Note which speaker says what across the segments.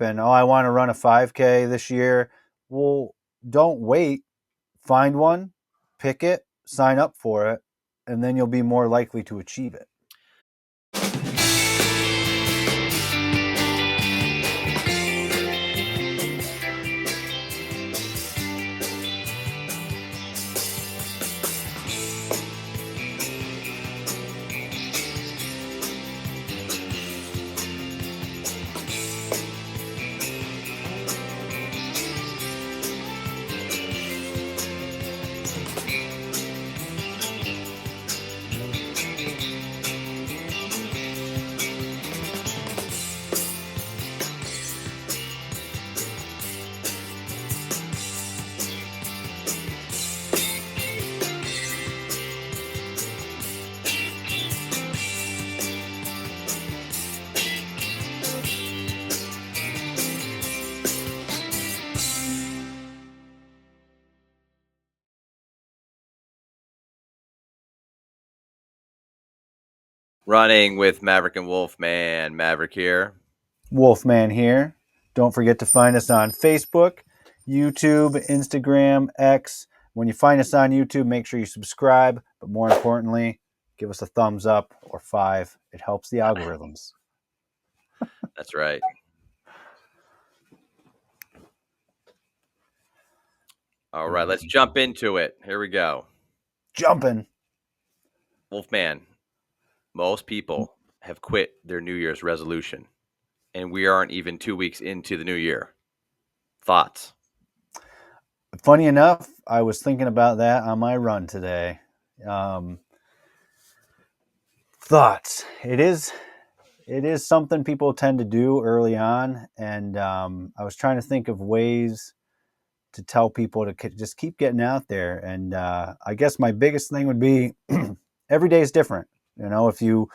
Speaker 1: and, I want to run a 5K this year. Well, don't wait. Find one, pick it, sign up for it, and then you'll be more likely to achieve it.
Speaker 2: Running with Maverick and Wolfman. Maverick here.
Speaker 1: Wolfman here. Don't forget to find us on Facebook, YouTube, Instagram, X. When you find us on YouTube, make sure you subscribe. But more importantly, give us a thumbs up or 5. It helps the algorithms.
Speaker 2: That's right. All right, let's jump into it. Here we go.
Speaker 1: Jumping.
Speaker 2: Wolfman, most people have quit their New Year's resolution, and we aren't even 2 weeks into the new year. Thoughts?
Speaker 1: Funny enough, I was thinking about that on my run today. Thoughts. It is something people tend to do early on, and I was trying to think of ways to tell people to just keep getting out there. And I guess my biggest thing would be every day is different. If you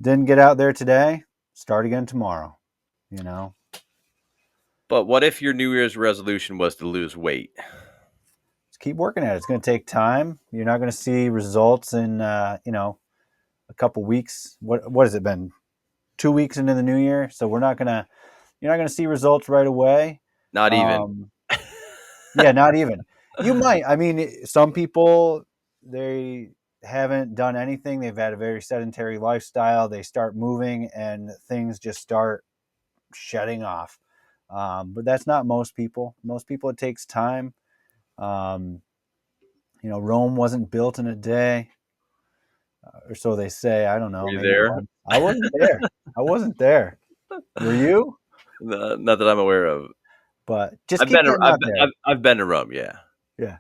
Speaker 1: didn't get out there today, start again tomorrow.
Speaker 2: But what if your New Year's resolution was to lose weight?
Speaker 1: Just keep working at it. It's going to take time. You're not going to see results in a couple weeks. What has it been? 2 weeks into the new year, so you're not gonna see results right away.
Speaker 2: Not even.
Speaker 1: Yeah, not even. You might. I mean, some people, they haven't done anything. They've had a very sedentary lifestyle. They start moving and things just start shedding off. But that's not most people. Most people, it takes time. Rome wasn't built in a day, or so they say. I don't know.
Speaker 2: Were you
Speaker 1: Maybe it
Speaker 2: there?
Speaker 1: was. I wasn't there. I wasn't there. Were you?
Speaker 2: Not that I'm aware of.
Speaker 1: But just
Speaker 2: I've
Speaker 1: keep
Speaker 2: been to
Speaker 1: getting out there.
Speaker 2: I've been to Rome, yeah.
Speaker 1: Yeah.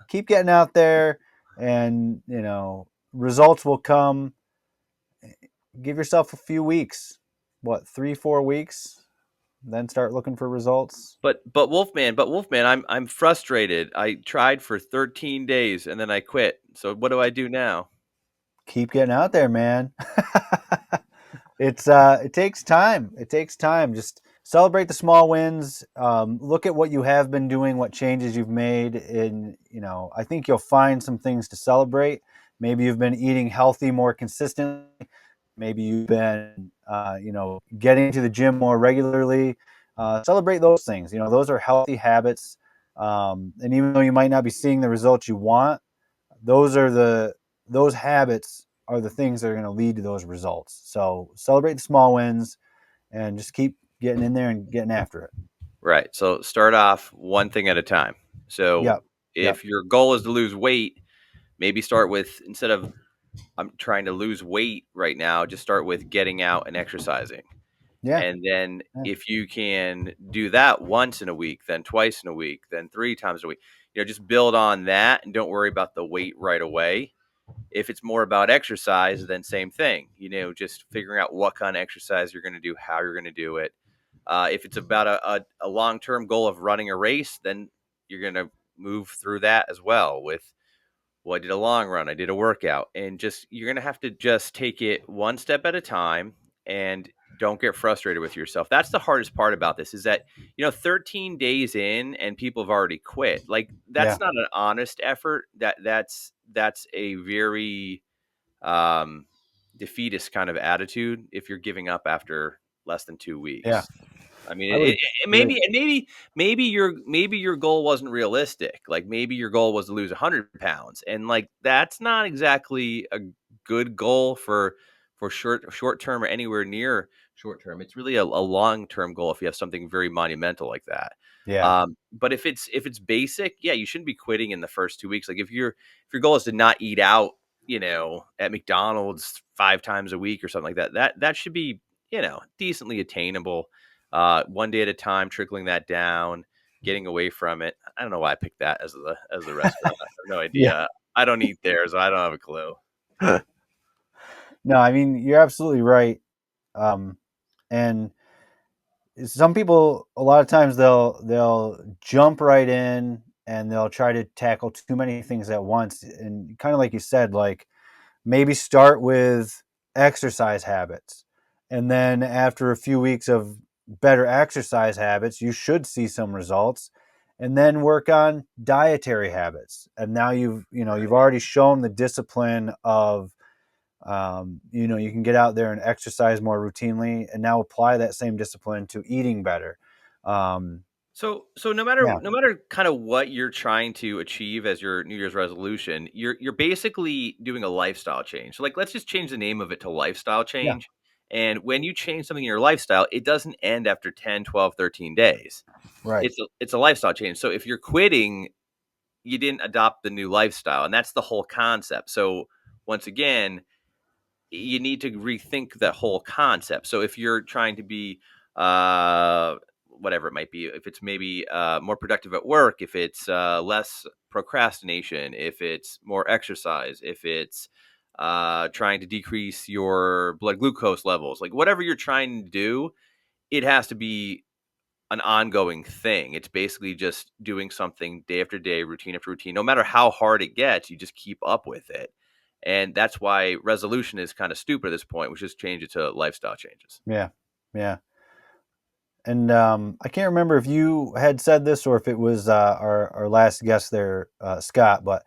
Speaker 1: Keep getting out there, and results will come. Give yourself a few weeks. What, 3-4 weeks? Then start looking for results.
Speaker 2: But Wolfman, I'm frustrated. I tried for 13 days and then I quit. So what do I do now?
Speaker 1: Keep getting out there, man. It takes time. It takes time. Just celebrate the small wins. Look at what you have been doing, what changes you've made. I think you'll find some things to celebrate. Maybe you've been eating healthy more consistently. Maybe you've been, getting to the gym more regularly. Celebrate those things. Those are healthy habits. And even though you might not be seeing the results you want, those habits are the things that are going to lead to those results. So celebrate the small wins and just keep getting in there and getting after it.
Speaker 2: Right. So start off one thing at a time. So
Speaker 1: Yep.
Speaker 2: if your goal is to lose weight, maybe start with, instead of I'm trying to lose weight right now, just start with getting out and exercising.
Speaker 1: Yeah.
Speaker 2: And then
Speaker 1: Yeah.
Speaker 2: if you can do that once in a week, then twice in a week, then 3 times a week, just build on that and don't worry about the weight right away. If it's more about exercise, then same thing, just figuring out what kind of exercise you're going to do, how you're going to do it. If it's about a long-term goal of running a race, then you're going to move through that as well with, well, I did a long run, I did a workout, and you're going to have to just take it one step at a time and don't get frustrated with yourself. That's the hardest part about this, is that, 13 days in and people have already quit. Like,
Speaker 1: Yeah.
Speaker 2: that's not an honest effort. That's a very defeatist kind of attitude if you're giving up after less than 2
Speaker 1: Yeah.
Speaker 2: weeks. I mean,
Speaker 1: I would agree.
Speaker 2: maybe your goal wasn't realistic. Like maybe your goal was to lose 100 pounds, and like that's not exactly a good goal for short term or anywhere near short term. It's really a long term goal if you have something very monumental like that.
Speaker 1: Yeah,
Speaker 2: But if it's basic, yeah, you shouldn't be quitting in the first 2 weeks. Like if your goal is to not eat out, at McDonald's 5 times a week or something like that, that should be decently attainable, one day at a time, trickling that down, getting away from it. I don't know why I picked that as the restaurant. I have no
Speaker 1: yeah.
Speaker 2: idea. I don't eat there, so I don't have a clue.
Speaker 1: No, I mean you're absolutely right. And some people, a lot of times they'll jump right in and they'll try to tackle too many things at once. And kind of like you said, like maybe start with exercise habits, and then after a few weeks of better exercise habits, you should see some results, and then work on dietary habits. And now you've
Speaker 2: Right.
Speaker 1: already shown the discipline of you can get out there and exercise more routinely, and now apply that same discipline to eating better. um,
Speaker 2: So
Speaker 1: yeah,
Speaker 2: no matter kind of what you're trying to achieve as your New Year's resolution, you're basically doing a lifestyle change. So like let's just change the name of it to lifestyle
Speaker 1: yeah,
Speaker 2: change. And when you change something in your lifestyle, it doesn't end after 10, 12, 13 days.
Speaker 1: right,
Speaker 2: It's a lifestyle change. So if you're quitting, you didn't adopt the new lifestyle, and that's the whole concept. So once again, you need to rethink that whole concept. So if you're trying to be whatever it might be, if it's maybe more productive at work, if it's less procrastination, if it's more exercise, if it's trying to decrease your blood glucose levels, like whatever you're trying to do, it has to be an ongoing thing. It's basically just doing something day after day, routine after routine. No matter how hard it gets, you just keep up with it. And that's why resolution is kind of stupid at this point. We should just change it to lifestyle changes.
Speaker 1: yeah, yeah. And I can't remember if you had said this or if it was our last guest there, Scott. But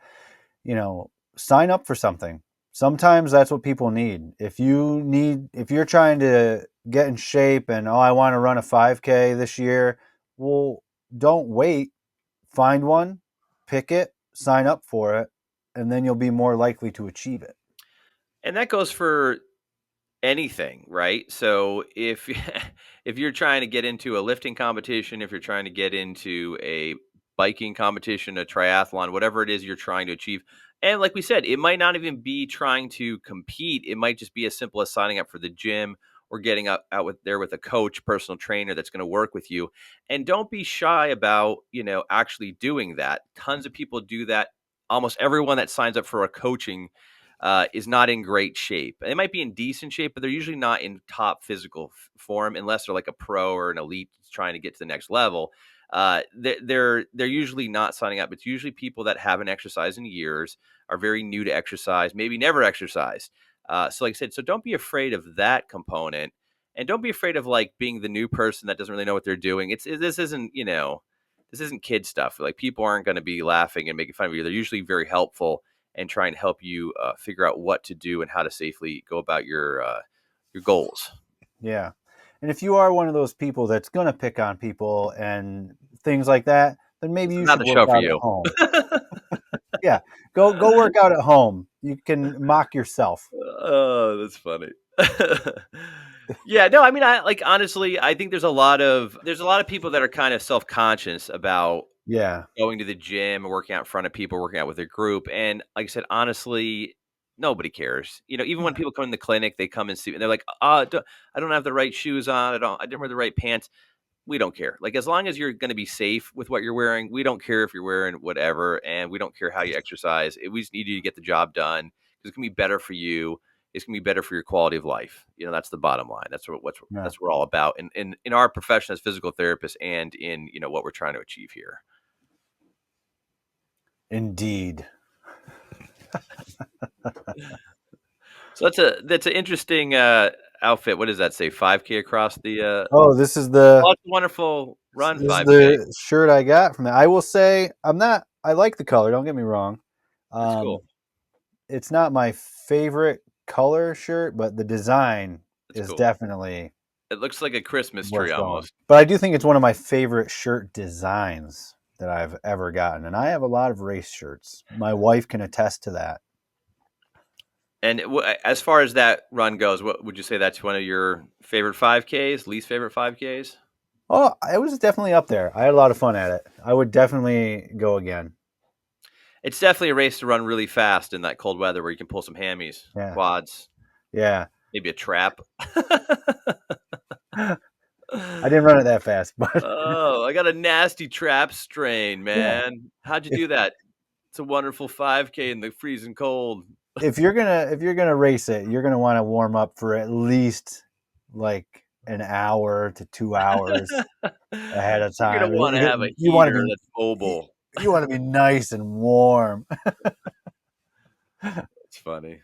Speaker 1: sign up for something. Sometimes that's what people need. If you're trying to get in shape and I want to run a 5K this year, well, don't wait. Find one, pick it, sign up for it, and then you'll be more likely to achieve it.
Speaker 2: And that goes for anything, right? So if if you're trying to get into a lifting competition, if you're trying to get into a biking competition, a triathlon, whatever it is you're trying to achieve, and like we said, it might not even be trying to compete. It might just be as simple as signing up for the gym or getting out with there with a coach, personal trainer that's going to work with you. And don't be shy about, actually doing that. Tons of people do that. Almost everyone that signs up for a coaching is not in great shape. They might be in decent shape, but they're usually not in top physical form unless they're like a pro or an elite trying to get to the next level. They're usually not signing up. It's usually people that haven't exercised in years, are very new to exercise, maybe never exercised. So, like I said, so don't be afraid of that component, and don't be afraid of like being the new person that doesn't really know what they're doing. This isn't this isn't kid stuff. Like people aren't going to be laughing and making fun of you. They're usually very helpful and try and help you figure out what to do and how to safely go about your goals.
Speaker 1: Yeah. And if you are one of those people that's going to pick on people and things like that, then maybe
Speaker 2: This is
Speaker 1: you
Speaker 2: not
Speaker 1: should
Speaker 2: the
Speaker 1: work
Speaker 2: show for
Speaker 1: out at
Speaker 2: you.
Speaker 1: home. Yeah. Go work out at home. You can mock yourself.
Speaker 2: Oh, that's funny. Yeah, no, I mean, I like honestly, I think there's a lot of people that are kind of self conscious about
Speaker 1: Yeah.
Speaker 2: going to the gym, working out in front of people, working out with a group, and like I said, honestly, nobody cares. Even when
Speaker 1: Yeah.
Speaker 2: people come in the clinic, they come and see, and they're like, I don't have the right shoes on. I didn't wear the right pants. We don't care. Like as long as you're going to be safe with what you're wearing, we don't care if you're wearing whatever, and we don't care how you exercise. We just need you to get the job done because it's going to be better for you. It's going to be better for your quality of life. That's the bottom line.
Speaker 1: Yeah.
Speaker 2: That's what we're all about in our profession as physical therapists and in what we're trying to achieve here.
Speaker 1: Indeed.
Speaker 2: So that's an interesting outfit. What does that say? 5K across the.
Speaker 1: Oh,
Speaker 2: Well, it's a wonderful run.
Speaker 1: this is
Speaker 2: 5K.
Speaker 1: the shirt I got from that. I will say I like the color, don't get me wrong.
Speaker 2: It's cool.
Speaker 1: Um it's not my favorite color shirt, but the design
Speaker 2: It's
Speaker 1: is
Speaker 2: cool.
Speaker 1: definitely.
Speaker 2: It looks like a Christmas tree
Speaker 1: worth going.
Speaker 2: almost.
Speaker 1: But I do think it's one of my favorite shirt designs that I've ever gotten. And I have a lot of race shirts. My wife can attest to that.
Speaker 2: And as far as that run goes, what would you say that's one of your favorite 5Ks, least favorite 5Ks?
Speaker 1: Oh, it was definitely up there. I had a lot of fun at it. I would definitely go again.
Speaker 2: It's definitely a race to run really fast in that cold weather where you can pull some hammies,
Speaker 1: Yeah.
Speaker 2: quads,
Speaker 1: Yeah.
Speaker 2: maybe a trap.
Speaker 1: I didn't run it that fast, but
Speaker 2: Oh, I got a nasty trap strain,
Speaker 1: yeah.
Speaker 2: man. How'd you
Speaker 1: If
Speaker 2: do that? It's a wonderful 5K in the freezing cold.
Speaker 1: if you're gonna race it, you're gonna want to warm up for at least like an hour to 2 hours ahead of
Speaker 2: You're gonna
Speaker 1: time.
Speaker 2: want to have a
Speaker 1: You want to
Speaker 2: heater
Speaker 1: be
Speaker 2: that's mobile.
Speaker 1: you want to be nice and warm.
Speaker 2: It's funny.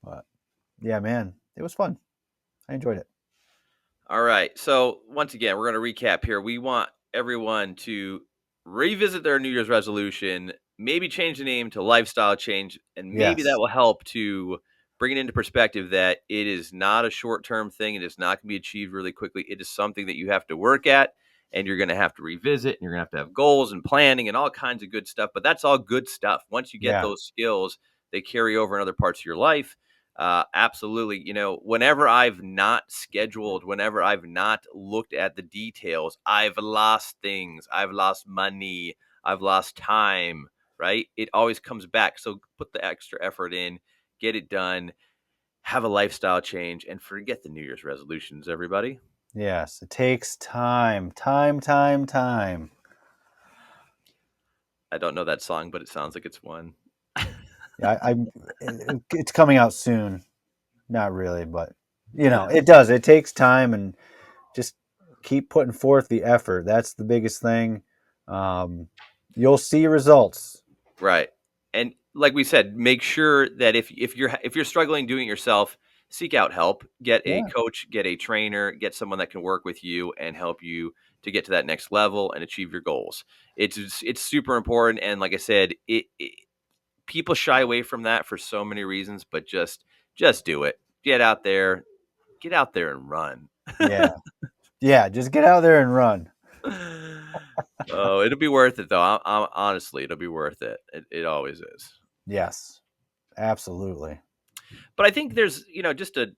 Speaker 1: But yeah, man, it was fun. I enjoyed it.
Speaker 2: All right. So once again, we're going to recap here. We want everyone to revisit their New Year's resolution, maybe change the name to lifestyle change, and maybe that
Speaker 1: Yes.
Speaker 2: will help to bring it into perspective that it is not a short-term thing. It is not going to be achieved really quickly. It is something that you have to work at, and you're going to have to revisit, and you're going to have goals and planning and all kinds of good stuff. But that's all good stuff. Once you get
Speaker 1: Yeah.
Speaker 2: those skills, they carry over in other parts of your life. Absolutely. Whenever I've not scheduled, whenever I've not looked at the details, I've lost things. I've lost money. I've lost time, right? It always comes back. So put the extra effort in, get it done, have a lifestyle change, and forget the New Year's resolutions, everybody.
Speaker 1: Yes. It takes time. Time.
Speaker 2: I don't know that song, but it sounds like it's one.
Speaker 1: Yeah, it's coming out soon. Not really, but
Speaker 2: Yeah.
Speaker 1: it does. It takes time and just keep putting forth the effort. That's the biggest thing. Um, you'll see results.
Speaker 2: Right. And like we said, make sure that if you're struggling doing it yourself, seek out help. Get a
Speaker 1: Yeah,
Speaker 2: coach, get a trainer, get someone that can work with you and help you to get to that next level and achieve your goals. It's super important, and like I said, people shy away from that for so many reasons, but just do it. Get out there and run.
Speaker 1: yeah, yeah. Just get out there and run.
Speaker 2: Oh, it'll be worth it though. Honestly, it'll be worth it. It always is.
Speaker 1: Yes, absolutely.
Speaker 2: But I think there's, just a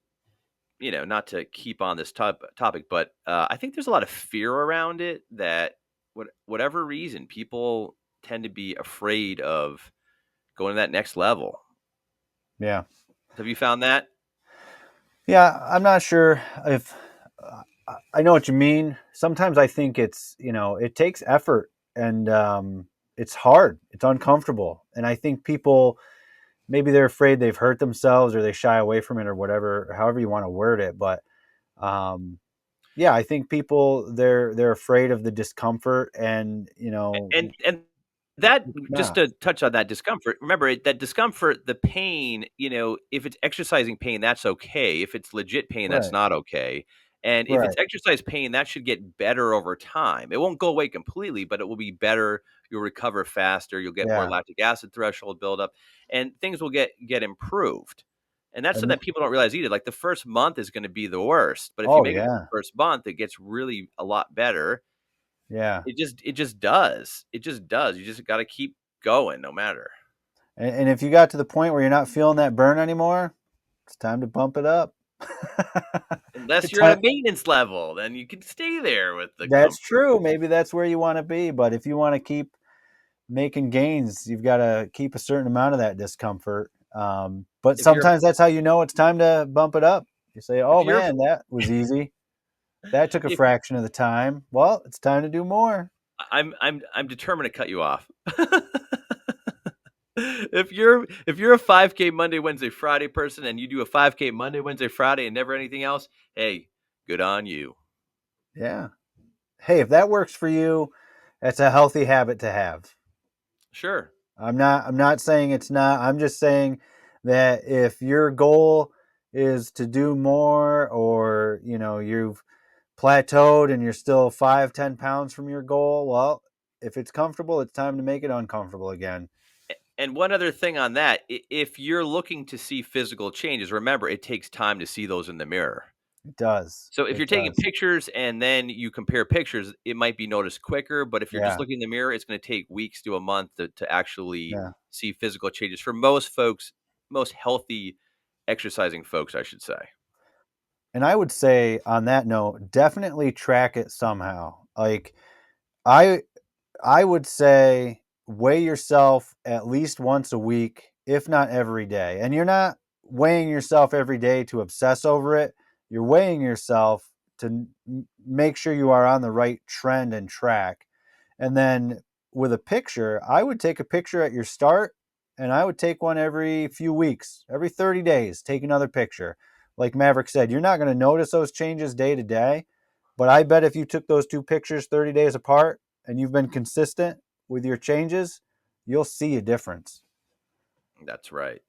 Speaker 2: not to keep on this topic, but I think there's a lot of fear around it that whatever reason, people tend to be afraid of going to that next level.
Speaker 1: Yeah,
Speaker 2: Have you found that?
Speaker 1: yeah. I'm not sure if I know what you mean. Sometimes I think it takes effort and it's hard. It's uncomfortable, and I think people maybe they're afraid they've hurt themselves or they shy away from it or whatever, however you want to word it. But um, yeah, I think people they're afraid of the discomfort and
Speaker 2: And that, just
Speaker 1: nah,
Speaker 2: to touch on that discomfort, remember that discomfort, the pain, if it's exercising pain, that's okay. If it's legit pain, that's
Speaker 1: right,
Speaker 2: not okay. And if it's
Speaker 1: right,
Speaker 2: exercise pain, that should get better over time. It won't go away completely, but it will be better. You'll recover faster. You'll get more
Speaker 1: yeah,
Speaker 2: lactic acid threshold buildup, and things will get improved. And that's
Speaker 1: and
Speaker 2: something that people don't realize either. Like the first month is going to be the worst, but if you
Speaker 1: oh
Speaker 2: make it to
Speaker 1: yeah,
Speaker 2: the first month, it gets really a lot better.
Speaker 1: yeah,
Speaker 2: It just does. It just does. You just gotta keep going no matter.
Speaker 1: and if you got to the point where you're not feeling that burn anymore, it's time to bump it up.
Speaker 2: Unless you're at
Speaker 1: Ti-
Speaker 2: a maintenance level, then you can stay there with the
Speaker 1: that's
Speaker 2: comfort.
Speaker 1: true. Maybe that's where you want to be, but if you want to keep making gains, you've got to keep a certain amount of that discomfort. But
Speaker 2: If you're
Speaker 1: sometimes that's how you know it's time to bump it up. You say,
Speaker 2: if
Speaker 1: "Oh
Speaker 2: you're
Speaker 1: man, that was easy. That took a
Speaker 2: if
Speaker 1: fraction of the time. Well, it's time to do more."
Speaker 2: I'm determined to cut you off. If you're a 5K Monday, Wednesday, Friday person and you do a 5K Monday, Wednesday, Friday and never anything else, hey, good on you.
Speaker 1: Yeah. Hey, if that works for you, that's a healthy habit to have.
Speaker 2: Sure.
Speaker 1: I'm not saying it's not. I'm just saying that if your goal is to do more or, you've plateaued and you're still 5, 10 pounds from your goal, well, if it's comfortable, it's time to make it uncomfortable again.
Speaker 2: And one other thing on that, if you're looking to see physical changes, remember it takes time to see those in the mirror.
Speaker 1: It does.
Speaker 2: So if
Speaker 1: It
Speaker 2: you're taking
Speaker 1: does.
Speaker 2: pictures and then you compare pictures, it might be noticed quicker. But if you're just
Speaker 1: Yeah.
Speaker 2: looking in the mirror, it's going to take weeks to a month to actually
Speaker 1: Yeah.
Speaker 2: see physical changes for most folks, most healthy exercising folks, I should say.
Speaker 1: And I would say on that note, definitely track it somehow. Like I I would say weigh yourself at least once a week, if not every day. And you're not weighing yourself every day to obsess over it. You're weighing yourself to make sure you are on the right trend and track. And then with a picture, I would take a picture at your start and I would take one every few weeks, every 30 days, take another picture. Like Maverick said, you're not going to notice those changes day to day. But I bet if you took those two pictures 30 days apart and you've been consistent with your changes, you'll see a difference.
Speaker 2: That's right.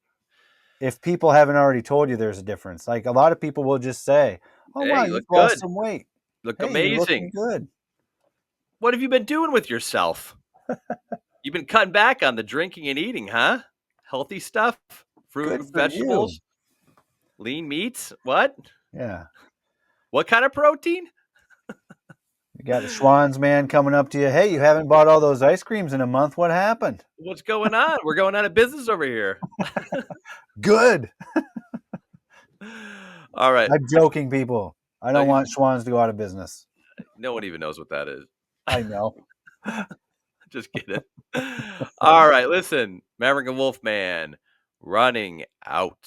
Speaker 1: If people haven't already told you there's a difference, like a lot of people will just say, "Oh,
Speaker 2: Hey,
Speaker 1: wow,
Speaker 2: you
Speaker 1: you've
Speaker 2: look
Speaker 1: lost
Speaker 2: good.
Speaker 1: some weight.
Speaker 2: Look
Speaker 1: Hey, you're looking
Speaker 2: amazing.
Speaker 1: good.
Speaker 2: What have you been doing with yourself? You've been cutting back on the drinking and eating, huh? Healthy stuff, fruit,
Speaker 1: Good for you."
Speaker 2: vegetables, lean meats. What?
Speaker 1: Yeah.
Speaker 2: What kind of protein?
Speaker 1: You got the Schwann's man coming up to you. Hey, you haven't bought all those ice creams in a month. What happened?
Speaker 2: What's going on? We're going out of business over here.
Speaker 1: Good.
Speaker 2: All right.
Speaker 1: I'm joking, people. I
Speaker 2: No,
Speaker 1: don't want Schwann's to go out of business.
Speaker 2: no one even knows what that is.
Speaker 1: I know.
Speaker 2: Just kidding. All right. Listen, Maverick and Wolfman running out.